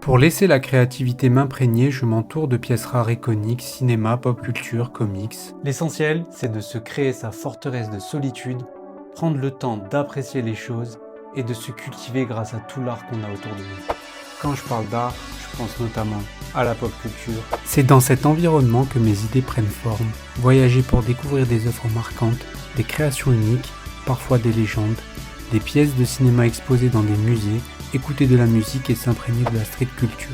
Pour laisser la créativité m'imprégner, je m'entoure de pièces rares et coniques, cinéma, pop culture, comics. L'essentiel, c'est de se créer sa forteresse de solitude, prendre le temps d'apprécier les choses et de se cultiver grâce à tout l'art qu'on a autour de nous. Quand je parle d'art, je pense notamment à la pop culture. C'est dans cet environnement que mes idées prennent forme. Voyager pour découvrir des œuvres marquantes, des créations uniques, parfois des légendes, des pièces de cinéma exposées dans des musées, écouter de la musique et s'imprégner de la street culture.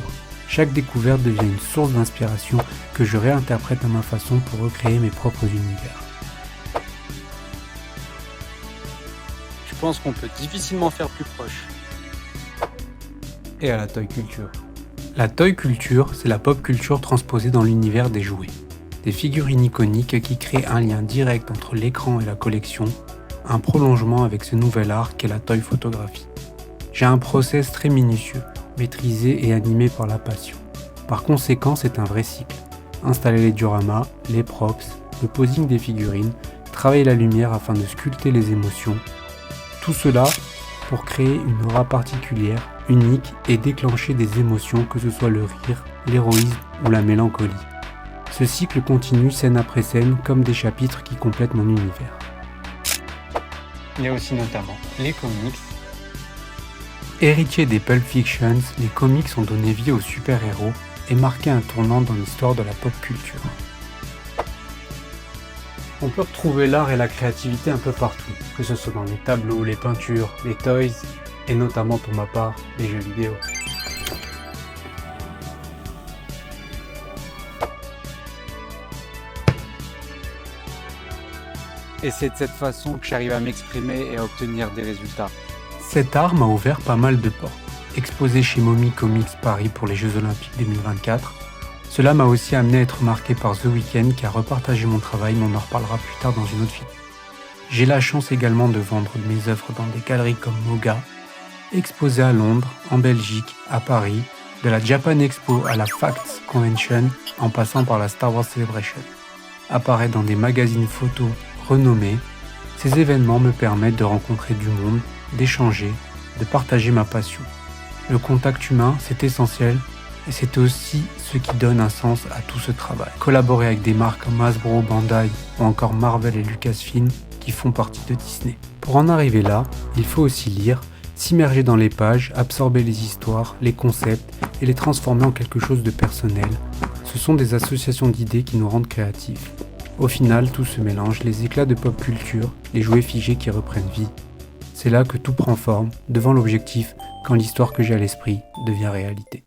Chaque découverte devient une source d'inspiration que je réinterprète à ma façon pour recréer mes propres univers. Je pense qu'on peut difficilement faire plus proche. Et à la toy culture. La toy culture, c'est la pop culture transposée dans l'univers des jouets. Des figurines iconiques qui créent un lien direct entre l'écran et la collection, un prolongement avec ce nouvel art qu'est la toy photographie. J'ai un process très minutieux, maîtrisé et animé par la passion. Par conséquent, c'est un vrai cycle. Installer les dioramas, les props, le posing des figurines, travailler la lumière afin de sculpter les émotions. Tout cela pour créer une aura particulière, unique et déclencher des émotions, que ce soit le rire, l'héroïsme ou la mélancolie. Ce cycle continue scène après scène comme des chapitres qui complètent mon univers. Il y a aussi notamment les comics. Héritiers des Pulp Fiction, les comics ont donné vie aux super-héros et marqué un tournant dans l'histoire de la pop culture. On peut retrouver l'art et la créativité un peu partout, que ce soit dans les tableaux, les peintures, les toys, et notamment pour ma part, les jeux vidéo. Et c'est de cette façon que j'arrive à m'exprimer et à obtenir des résultats. Cet art m'a ouvert pas mal de portes. Exposé chez Momi Comics Paris pour les Jeux Olympiques 2024, cela m'a aussi amené à être marqué par The Weeknd qui a repartagé mon travail, mais on en reparlera plus tard dans une autre vidéo. J'ai la chance également de vendre mes œuvres dans des galeries comme Moga, exposées à Londres, en Belgique, à Paris, de la Japan Expo à la Facts Convention, en passant par la Star Wars Celebration. Apparaître dans des magazines photos renommés, ces événements me permettent de rencontrer du monde, d'échanger, de partager ma passion. Le contact humain, c'est essentiel et c'est aussi ce qui donne un sens à tout ce travail. Collaborer avec des marques comme Hasbro, Bandai ou encore Marvel et Lucasfilm qui font partie de Disney. Pour en arriver là, il faut aussi lire, s'immerger dans les pages, absorber les histoires, les concepts et les transformer en quelque chose de personnel. Ce sont des associations d'idées qui nous rendent créatifs. Au final, tout se mélange, les éclats de pop culture, les jouets figés qui reprennent vie. C'est là que tout prend forme, devant l'objectif, quand l'histoire que j'ai à l'esprit devient réalité.